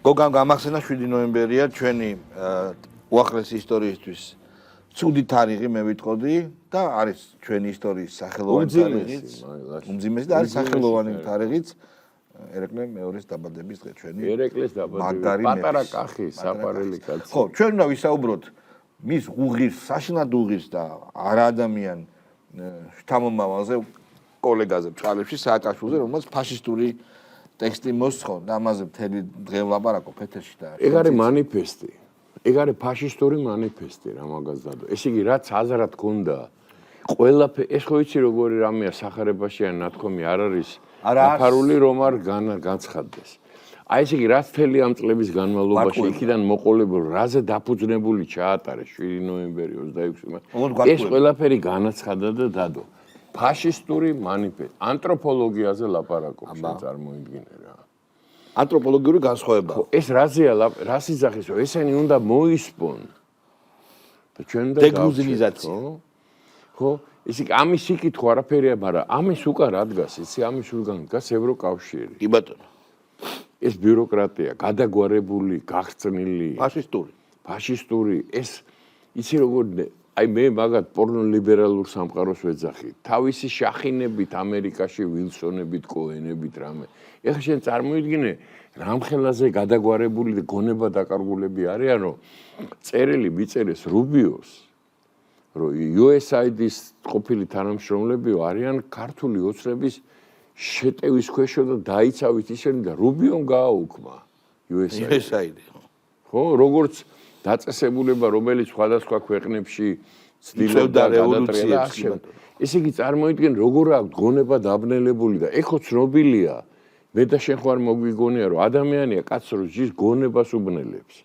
გოგამ გამახსენა 7 ნოემბერია ჩვენი უახლესი ისტორიისთვის ცუდი თარიღი მე ვიტყოდი და არის ჩვენი ისტორიის სახელოვანი თარიღიც უმძიმესი და არის სახელოვანი თარიღიც ერეკლე მეორის დაბადების დღე ჩვენი ერეკლეს დაბადების პატარა კახი საფარელი კაცი ხო ჩვენ უნდა ვისაუბროთ მის უღირს საშინლად უღირს და არაადამიან შთამომავალზე კოლეგაზე ბჭყალებში სააკაშვილზე რომელიც ფაშისტური ტექსტი მოსცხო და ამაზე მთელი დღე ვლაპარაკობ ეთერში და ეგ არის მანიფესტი ეგ არის ფაშისტური მანიფესტი რა მაგას დადო ესე იგი რაც აზრად გქონდა ყველაფერი ეს ხო იცი როგორი რამეა სახარებაში ან ნათქვამი არ არის აფარული რომ არ განცხადდეს აი ესე იგი რაც მთელი ამ წლების განმავლობაში იქიდან მოყოლებულ რაზე დაფუძნებული ჩაატარეს 7 ნოემბერი 26 ეს ყველაფერი განაცხადა და დადო ფაშისტური მანიფესტი ანთროპოლოგიაზე ლაპარაკობს წარმოიდგინე რა ანთროპოლოგიური განსხვავება ეს რაზეა რას იძახის რომ ესენი უნდა მოისპონ და ჩვენ და დეგრუზინიზაცია ხო ისე ამის სიკითხვა არაფერია მაგრამ ამის უკან რა დგას იცი ამის უკან დგას ევროკავშირი კი ბატონო ეს ბიუროკრატია გადაგვარებული გახსნილი ფაშისტური ეს იცი როგორ აი მე მაგათ პორნოლიბერალურ სამყაროს ვეძახი თავისი შახინებით ამერიკაში ვილსონებით კოენებით რამე ეხლა შენ წარმოიდგინე რამხელაზე გადაგვარებული და გონება დაკარგულები არიან რომ წერილი მიწერეს რუბიოს რომ USAID-ის ყოფილი თანამშრომლები არიან ქართული ოცნების შეტევის ქვეშ და დაიცავით ისინი და რუბიომ გააუქმა USAID ხო როგორც დაწესებულება რომელიც სხვადასხვა ქვეყნებში ცდილობდა რევოლუციებს ესე იგი წარმოიდგენ როგორ აქვს გონება დაბნელებული და ეხო ცნობილია მე და შენ ხარ მოგვიგონია რომ ადამიანია კაცს რო ზის გონებას უბნელებს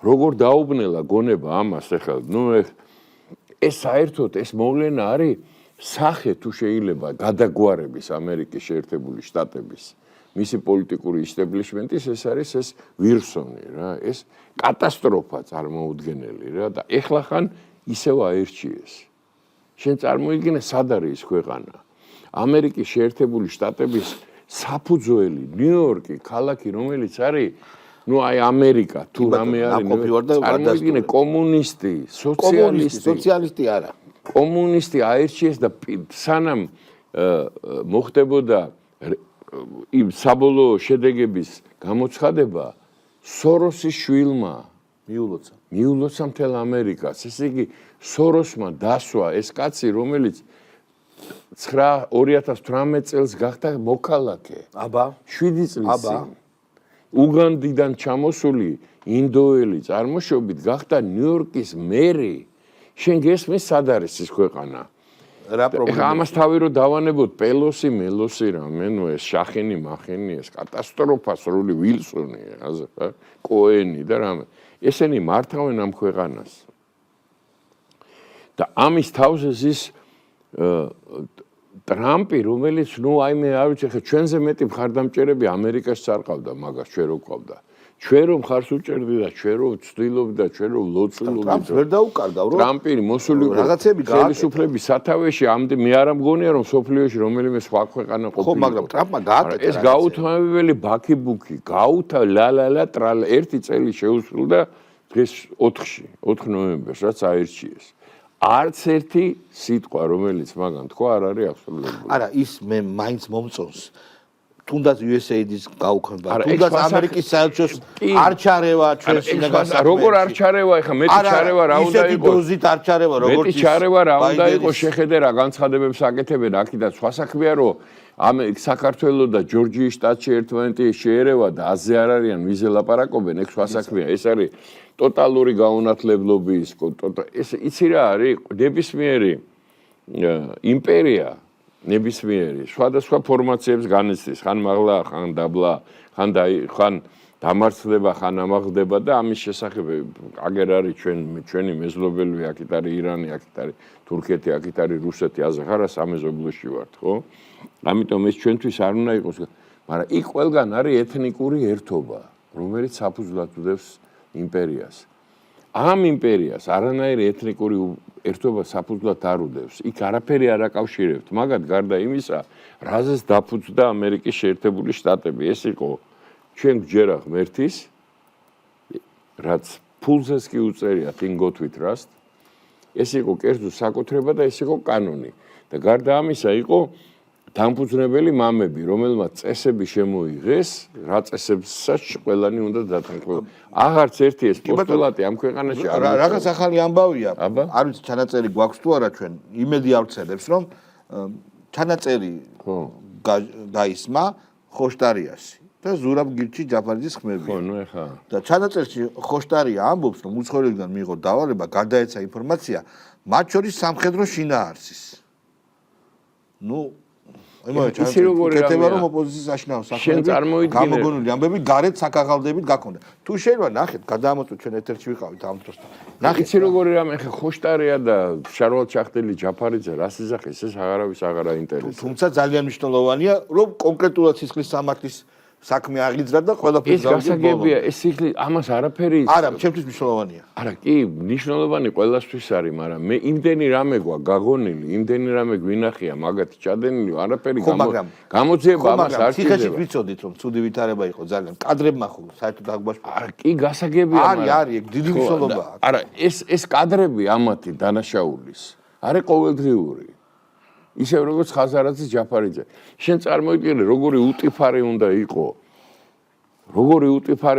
როგორ დაუბნელა გონება ამას ეხლა ნუ ეს საერთოდ ეს მოვლენა არის სახე თუ შეიძლება გადაგვარების ამერიკის შეერთებული შტატების მისი პოლიტიკური ისტაბლიშმენტის ეს არის ეს ვირსონი რა ეს კატასტროფა წარმოუდგენელი რა და ეხლა ხან ისევ აერჩიეს შენ წარმოიდგინე სად არის ეს ქვეყანა ამერიკის შეერთებული შტატების საფუძველი ნიუ-იორკი ქალაქი რომელიც არის ნუ აი ამერიკა თუ რამე არის წარმოიდგინე კომუნისტი სოციალისტი არა კომუნისტი აერჩიეს და სანამ მოხდებოდა იმ საბოლოო შედეგების გამოცხადება სოროსის შვილმა მიულოცა მთელ ამერიკას ესე იგი სოროსმა დასვა ეს კაცი რომელიც 2018 წელს გახდა მოქალაქე 7 წლის წინ უგანდიდან ჩამოსული ინდოელი წარმოშობით გახდა ნიუ-იორკის მერი შენ გესმის სად არის ეს ქვეყანა რა პრობლემა ამას თავი რომ დავანებოთ პელოსი მელოსი რამე ნუ ეს შახინი მახინი ეს კატასტროფა სრული ვილსონი რა კოენი და რამე ესენი მართავენ ამ ქვეყანას და ამის თავზე ზის ტრამპი რომელიც ნუ აი მე არ ვიცი ხე ჩვენზე მეტი მხარდამჭერები ამერიკაში წარყავდა მაგას ჩვენ რო ყავდა ჩვენ რომ ხარს უჭერდი და ჩვენ რომ ვცდილობდი და ჩვენ რომ ლოცულობდი ტრამპს ვერ დაუკარგავ რომ ტრამპი მოსული რაღაცები ხელისუფლების სათავეში ამდე მე არ მგონია რომ სოფლიოში რომელიმე სხვა ქვეყანა ყოფილი ხო მაგრამ ტრამპმა გააკეთა ეს გაუთმეველი ბაქიბუქი გაუთა ლა ტრალ ერთი წელი შეუსრულდა დღეს 4 ნოემბერს რაც აერჩიეს არც ერთი სიტყვა რომელიც მაგან თქვა არ არის აბსოლუტური არა ის მე მაინც მომწონს თუნდაც USAID-ის გაუქმება თუნდაც ამერიკის საელჩოს არ ჩარევა ჩვენ შინაგან როგორ არ ჩარევა ეხა მეტი ჩარევა რა უნდა ისეთი დოზით არ ჩარევა როგორც მეტი ჩარევა რა უნდა იყოს შეხედე რა განცხადებებს აკეთებენ აქედან სხვა საქმეა რომ საქართველოს და ჯორჯიის შტატში ერთმანეთი შეერევა და აზე არ არიან ვიზე ლაპარაკობენ ეგ სხვა საქმეა ეს არის ტოტალური გაუნათლებლობის ეს იცი რა არის ნებისმიერი იმპერია ნებისმიერი სხვადასხვა ფორმაციებს განიცდის ხან მაღლა ხან დაბლა ხან დამარცხდება ხან ამაღლდება და ამის შესახებ აგერ არის ჩვენი მეზობელი აქეთ არის ირანი აქეთ არის თურქეთი აქეთ არის რუსეთი აზე ხარ სამეზობლოში ვართ ხო ამიტომ ეს ჩვენთვის არ უნდა იყოს მაგრამ იქ ყველგან არის ეთნიკური ერთობა რომელიც საფუძვლად უდევს იმპერიას ამ იმპერიას არანაირი ეთნიკური ერთობა საფუძვლად არ უდევს. იქ არაფერი არ აკავშირებთ. მაგათ გარდა იმისა, რაზეც დაფუძნდა ამერიკის შეერთებული შტატები. ეს იყო ჩვენ გვჯერა ღმერთის რაც ფულზეს კი უწერიათ ინგოთვით რას. ეს იყო კერძო საკუთრება და ეს იყო კანონი. და გარდა ამისა იყო დამფუძნებელი მამები, რომელმაც წესები შემოიღეს, რა წესებსაც ყველანი უნდა დათანხმებოდეს. აღარც ერთი ეს პოსტულატი ამ ქვეყანაში არ არის. რაღაც ახალი ამბავია. არ ვიცი ჩანაწერი გვაქვს თუ არა ჩვენ. იმედი ავცელებს, რომ ჩანაწერი გაისმა ხოშტარიასი და ზურაბ გირჩი ჯაფარიძის ხმები. ხო, ნუ ეხა. და ჩანაწერში ხოშტარია ამბობს, რომ უცხოელებიდან მიიღო დავალება, გადაეცა ინფორმაცია, მათ შორის სამხედრო შინაარსის. ნუ ისი როგორი რამეა რომ ოპოზიციის აშნაო სახელმწიფო გამოგონული ამბები გარეთ საკაღალდებით გაქონდა. თუ შეიძლება ნახეთ, გადაამოწმოთ ჩვენ ეთერში ვიყავით ამ დროს. ნახეთ ისი როგორი რამე ხე ხოშტარია და შარვალ ჩახტელი ჯაფარიძე რას იზახეს ეს აღარავის აღარ აინტერესებს. თუმცა ძალიან მნიშვნელოვანია, რომ კონკრეტულად სისხლის სამართლის საქმე აღიძრა და ყველაფერი ეს გასაგებია, ეს სიხლი ამას არაფერი არა, ჩემთვის მნიშვნელოვანია. არა, კი, მნიშვნელოვანი ყველასთვის არის, მაგრამ მე იმდენი რამე გვაქვს გაღონილი, იმდენი რამე გვინახია მაგათი ჩადენილი, არაფერი გამოძიება ამას არ შეიძლება. ციხეში ვიცოდით, რომ ცუდი ვითარება იყო ძალიან. კადრებმა ხო საერთოდ აგვაშფოთა. არა, კი, გასაგებია, მაგრამ არის, დიდი მნიშვნელობა აქვს. არა, ეს კადრები ამათი დანაშაულის არის ყოველდღიური. ისევ როგორც ხაზარაძის ჯაფარიძე. შენ წარმოიდგინე, როგორი უტიფარი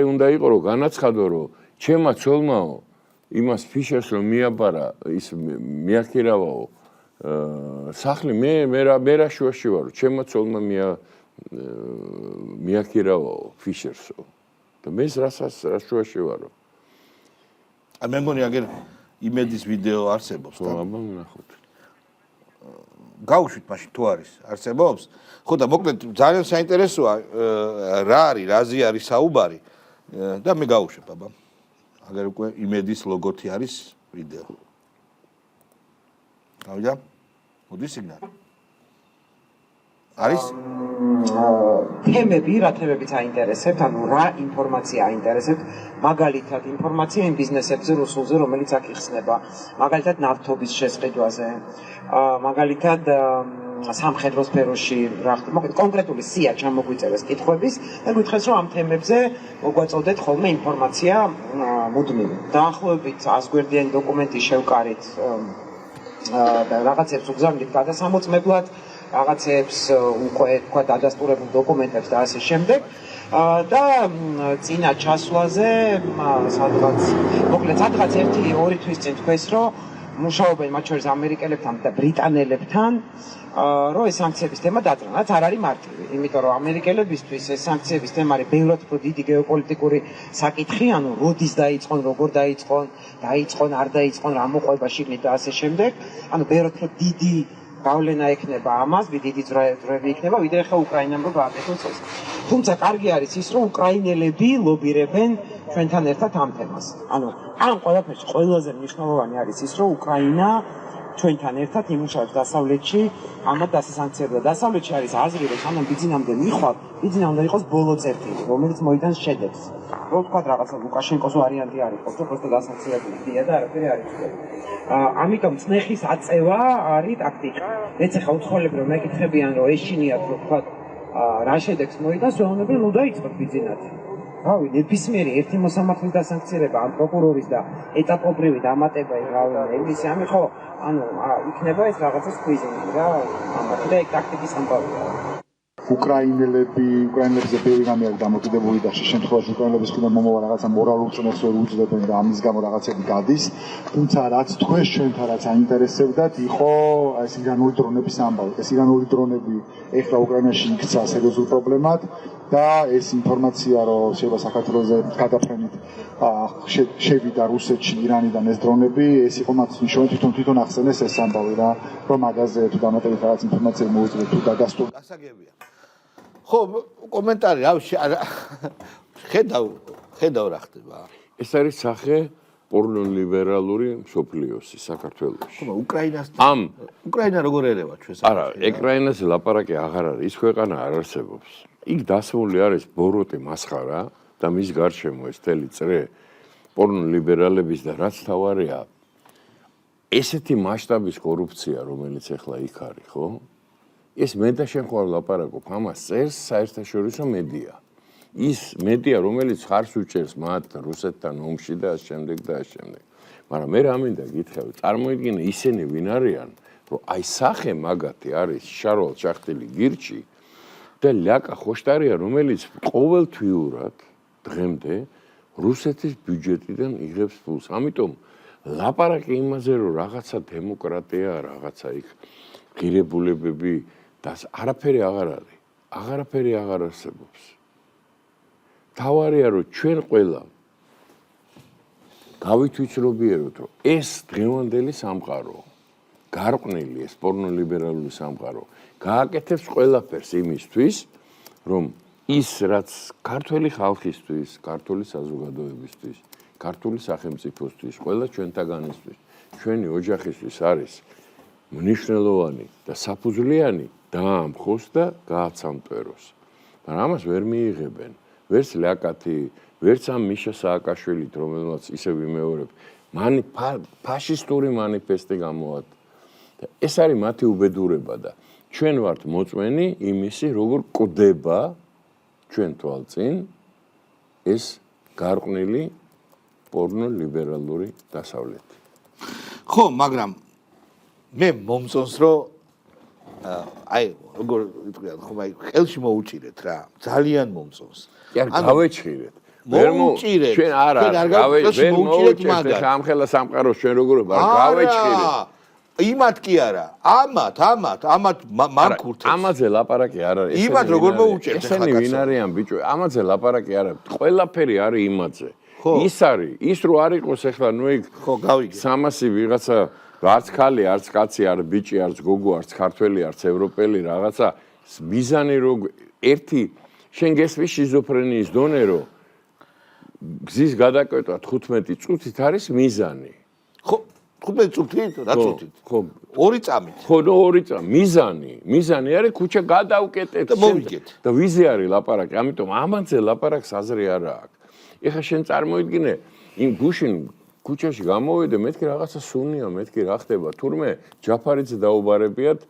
უნდა იყო, რომ განაცხადო, რომ ჩემმა ცოლმაო იმას ფიშერს რომ მიაბარა, ის მიაქირავაო სახლი, მე რა შუაში ვარო, ჩემმა ცოლმა მიაქირავაო ფიშერსო. და მე რა შუაში ვარო. მე მგონი აგერ იმედის ვიდეო არსებობს, ხო, აბა ნახოთ. გავუშვით მაშინ თუ არის არსებობს ხო და მოკლედ ძალიან საინტერესოა რა არის რაზე არის საუბარი და მე გავუშვებ აბა აგერ უკვე იმედის ლოგოთი არის ვიდეო გავიდა მოდი სიგნალი არის თემები რა თემებიც აინტერესებთ ანუ რა ინფორმაცია აინტერესებთ მაგალითად ინფორმაცია იმ ბიზნესებზე რუსულზე რომელიც აქ იხსნება მაგალითად ნავთობის შესყიდვაზე მაგალითად სამხედრო სფეროში რა ხდება მოკლედ კონკრეტული სია ჩამოგვიწერეს კითხვების და გითხრეს რომ ამ თემებზე მოგვაწოდეთ ხოლმე ინფორმაცია მუდმივი დაახლოებით 100 გვერდიანი დოკუმენტი შევკარით და რაღაცებს უგზავნით გადასამოწმებლად რაღაცებს უკვე თქვა დადასტურებულ დოკუმენტებს და ასე შემდეგ და წინა ჩასვლაზე სადღაც მოკლედ სადღაც 1-2 თვის წინ თქვეს რომ მუშაობენ მათ შორის ამერიკელებთან და ბრიტანელებთან რომ ეს სანქციების თემა დაძრა, რაც არ არის მარტივი, იმიტომ რომ ამერიკელებისთვის ეს სანქციების თემა არის ბევრად უფრო დიდი გეოპოლიტიკური საკითხი, ანუ როდის დაიწყონ, როგორ დაიწყონ, არ დაიწყონ, რა მოყვება შიგნით და ასე შემდეგ, ანუ ბევრად უფრო დიდი გავლენა ექნება ამას, დიდი ძროები იქნება, ვიდრე ხა უკრაინამ რო გააკეთოს ეს. თუმცა კარგი არის ის, რომ უკრაინელები ლობირებენ ჩვენთან ერთად ამ თემას. ანუ ამ ყველაფერში ყველაზე მნიშვნელოვანი არის ის, რომ უკრაინა ჩვენთან ერთად იმუშავებს დასავლეთში, ამათ დასასანქციებდა. დასავლეთში არის აზრი, რომ სანამ ბიძინამდე მიხვალ, ბიძინა უნდა იყოს ბოლო წერტილი, რომელიც მოიტანს შედეგს. რო თქვა რაღაცა ლუკაშენკოს ვარიანტი არის, ხო, просто დასანქციებია და არაფერი არ იცვლება. ამიტომ წნეხის აწევა არის ტაქტიკა. მეც ახლა უცხოელები რომ მეკითხებიან, რომ ეშინიათ, რომ თქვა რა შედეგს მოიტანს, ვეუბნები, ნუ დაიწყოთ ბიძინათ. რავი, ნებისმიერი ერთი მოსამართლის დასანქცირება, ან პროკურორის და ეტაპობრივი დამატება, რავი, იმისი ამი ხო, ანუ იქნება ეს რაღაცა სკვიზინგი რა, ამათ და ტაქტიკის ამბავია. უკრაინელებზე ბევრი რამე არის დამოკიდებული და შემთხვევაში უკრაინელების მხრიდან მომავალ რაღაცა მორალურ წნეხს ვერ უძლებენ და ამის გამო რაღაცები გადის. თუმცა რაც თქვენ ჩვენთან რაც აინტერესებდათ, იყო ეს ირანული დრონების ამბავი. ეს ირანული დრონები ეხლა უკრაინაში იქცა სერიოზულ პრობლემად და ეს ინფორმაცია რომ შეიძლება საქართველოზე გადაფრენით შევიდა რუსეთში ირანიდან ეს დრონები, ეს იყო მათ მნიშვნელოვანი თვითონ ახსენეს ეს ამბავი რა, რომ მაგაზე თუ დამატებით რაღაც ინფორმაცია მოუწოდეთ თუ დადასტურ. გასაგებია. ხო, კომენტარი, ხედავ რა ხდება. ეს არის სახე პორნოლიბერალური მსოფლიოსი საქართველოში. ხო, უკრაინა როგორ ერევა ჩვენს? არა, უკრაინაზე ლაპარაკი აღარ არის, ის ქვეყანა არ არსებობს. იქ დასმული არის ბოროტი მასხარა და მის გარშემო ეს თელი წრე პორნოლიბერალების და რაც თავარია ესეთი მასშტაბის კორუფცია, რომელიც ახლა იქ არის, ხო? ეს მე და შენ ხარ ლაპარაკობ, ამას წერს საერთაშორისო მედია. ის მედია, რომელიც ხარს უჭერს მათ რუსეთთან ომში და ამ შემდეგ და ამ შემდეგ. მაგრამ მე რა მინდა გითხრათ, წარმოიდგინე ისინი ვინ არიან, რომ აი სახე მაგათი არის შარვალ ჩახტილი გირჩი და ლიაკა ხოშტარია, რომელიც ყოველთვიურად დღემდე რუსეთის ბიუჯეტიდან იღებს ფულს. ამიტომ ლაპარაკი იმაზე, რომ რაღაცა დემოკრატია, რაღაცა იქ ღირებულებები და არაფერი აღარ არის. აღარაფერი აღარ არსებობს. თავარია, რომ ჩვენ ყველა გავითვითრობიეროთ, რომ ეს დღევანდელი სამყარო, გარყვნილი ეს პორნოლიბერალური სამყარო, გააკეთებს ყველაფერს იმისთვის, რომ ის რაც ქართველი ხალხისთვის, ქართული საზოგადოებისთვის, ქართული სახელმწიფოსთვის, ყველა ჩვენთაგანისთვის, ჩვენი ოჯახისთვის არის მნიშვნელოვანი და საფუძვლიანი დაამხოს და გააცამტვეროს. მაგრამ ამას ვერ მიიღებენ. ვერც ლიაკათი, ვერც ამ მიშა სააკაშვილით, რომელმაც ისე ვიმეორებ, ფაშისტური მანიფესტი გამოვა. ეს არის მათი უბედურება და ჩვენ ვართ მოწმენი იმისი, როგორ კვდება ჩვენ თვალწინ ეს გარყვნილი პორნოლიბერალური დასავლეთი. ხო, მაგრამ მე მომწონს, რომ აი, როგორ ვიტყვი, ხომ აი, ხელში მოუჭირეთ რა, ძალიან მომწონს. კი, გავეჭირეთ. მოუჭირეთ. ჩვენ არა, გავეჭირეთ მაგას. ამ ხელა სამყაროს ჩვენ როგორ გავეჭირეთ. იმათ კი არა, ამათ მანქურთებს. ამაზე ლაპარაკი არ არის. იმათ როგორ მოუჭერთ ხა ესენი ვინ არიან ბიჭო? ამაზე ლაპარაკი არ არის. ყველაფერი არის იმაზე. ის არის, ის რო არ იყოს ახლა ნუ იქ ხო, გავიგე. 300 ვიღაცა არც ხალი, არც კაცი, არც ბიჭი, არც გოგო, არც ქართველი, არც ევროპელი რაღაცა მიზანი რო ერთი შენ გესმის შიზოფრენიის დონე რო გზის გადაკვეთა 15 წუთით არის მიზანი. ხო, 15 წუთით, რა წუთით? ხო, 2 წამით. ხო, 2 წამი. მიზანი არის ქუჩა გადავკეტეთ და მოვიგეთ. და ვიზე არის ლაპარაკი, ამიტომ ამაზე ლაპარაკს აზრი არ აქვს. ეხლა შენ წარმოიდგინე, იმ გუშინ ქუჩაში გამოვიდე, მეთქი რაღაცა სუნია, მეთქი რა ხდება, თურმე ჯაფარიძე დაუბარებიათ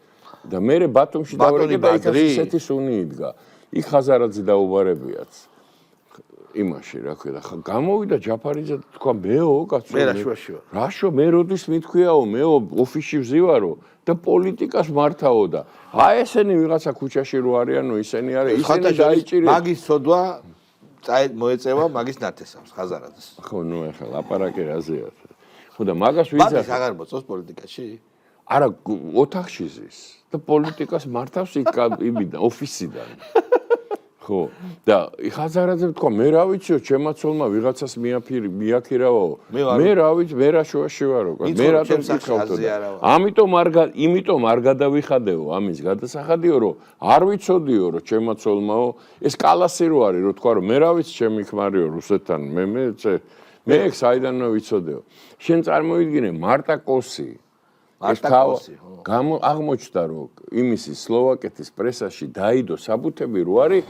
და მე ბათუმში დავერგე და იქ ისეთი სუნი იდგა. იქ ხაზარაძე დაუბარებიათ. იმაში რა ქვია, ხა გამოვიდა ჯაფარიძე და თქვა მეო კაცო. მე რა შუაში ვარ. რაშო მე როდის მithქვიაო, მეო ოფისში ვზივარო და პოლიტიკას მართაო და აი ესენი ვიღაცა ქუჩაში რო არიანო, ისინი არის, ისინი დაიჭირეს. მაგის ცოდვა მოეწევა მაგის ნათესავს ხაზარაძეს. ხო, ნუ ახლა ლაპარაკი რაზეა. ხო და მაგას ვიძახ. მაგას აღარ მოწონს პოლიტიკაში? არა, ოთახში ზის და პოლიტიკას მართავს იმიდან, ოფისიდან. ხო, და ხაზარაძე თქვა, მე რა ვიციო, ჩემაცოლმა ვიღაცას მიაქირავაო. მე რა ვიცი, მე რა შუაში ვარო, მე რატომ გიქავთო. ამიტომ არ გადავიხადეო ამის გადასახადიო, რომ არ ვიცოდიო, რომ ჩემაცოლმაო, ეს კალასი რო არის, რომ თქვა, რომ მე რა ვიცი, ჩემი ქმარიო რუსეთთან, მე ეგ საიდანო ვიცოდეო. შენ წარმოიდგინე მარტა კოსი აღმოჩნდა, რომ იმისი სლოვაკეთის პრესაში დაიდო საბუთები რო არის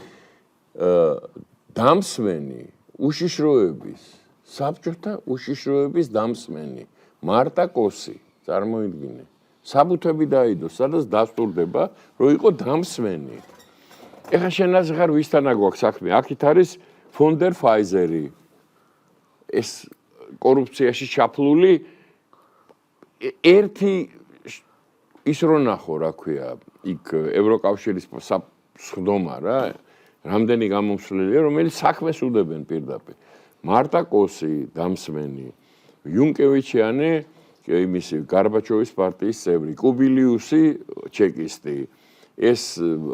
დამსმენი უშიშროების საბჭოთა უშიშროების დამსმენი მარტა კოსი წარმოიდგინე საბუთები დაიდო სადაც დასტურდება რომ იყო დამსმენი ეხლა შენაც ხარ ვისთანა გვაქვს საქმე აქეთ არის ფონდერ ფაიზერი ეს კორუფციაში ჩაფლული ერთი ის რო ნახო რა ქვია იქ ევროკავშირის სხდომა რა რამდენი გამომსვლელია რომელიც საქმეს უდებენ პირდაპირ მარტა კოსი დამსმენი იუნკევიჩიანი იმისი გარბაჩოვის პარტიის წევრი კუბილიუსი ჩეკისტი ეს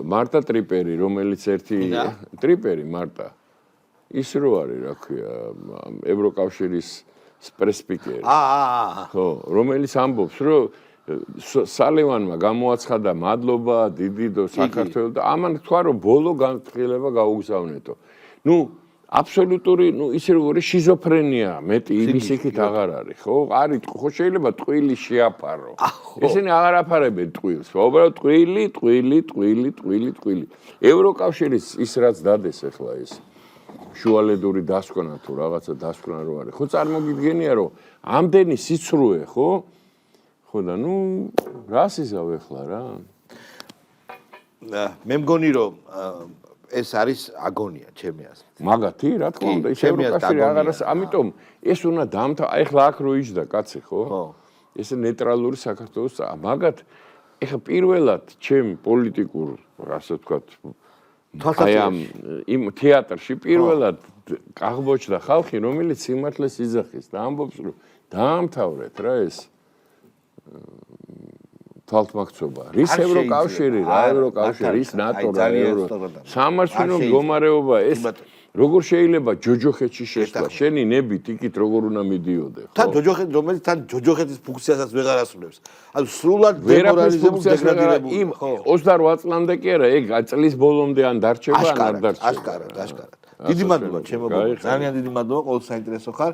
მარტა ტრიპერი რომელიც ერთი ტრიპერი მარტა ის რო არის რა ქვია ევროკავშირის პრესპიკერი ხო რომელიც ამბობს რომ სალევანმა გამოაცხადა მადლობა დიდიდო საქართველოს და ამან თქვა რომ ბოლო განხილება გაუგზავნეთო ნუ აბსოლუტური ნუ ისე როგორი შიზოფრენია მეტი იმის იქით აღარ არის ხო არის ხო შეიძლება ტყვილი შეაფარო ესენი აღარ აფარებენ ტყვილს უბრალოდ ტყვილი ევროკავშირის ის რაც დადეს ახლა ეს შუალედური დასკვნა თუ რაღაცა დასკვნა რო არის ხო წარმოგიდგენია რომ ამდენი სიცრუე ხო ხო და ნუ რას იზავ ახლა რა მე მგონი რომ ეს არის აგონია ჩემი აზრით. მაგათი, რა თქმა უნდა, ის ევროკავშირი აღარას, ამიტომ ეს უნდა დამთავრდა, ეხლა აქ რო იჯდა კაცი, ხო? ეს ნეიტრალური საქართველოს, მაგათ ეხლა პირველად ჩემ პოლიტიკურ, ასე ვთქვათ, აი ამ იმ თეატრში პირველად აღმოჩნდა ხალხი, რომელიც სიმართლეს იძახის და ამბობს, რომ დაამთავრეთ რა ეს თვალთმაქცობა. რის ევროკავშირი, რა ევროკავშირი, რის ნატო, რა ეურო. სამართლიანო მდგომარეობა ეს როგორ შეიძლება ჯოჯოხეთში შეცვლა? შენი ნებით იქით როგორ უნდა მიდიოდე, ხო? თან ჯოჯოხეთ, რომელიც თან ჯოჯოხეთის ფუნქციასაც ვეღარ ასრულებს. ანუ სრულად დემორალიზებული დეგრადირებული. იმ 28 წლამდე კი არა, ეგ წლის ბოლომდე ან დარჩება, ან არ დარჩება. აშკარად. დიდი მადლობა ჩემო, ძალიან დიდი მადლობა, ყოველ საინტერესო ხარ.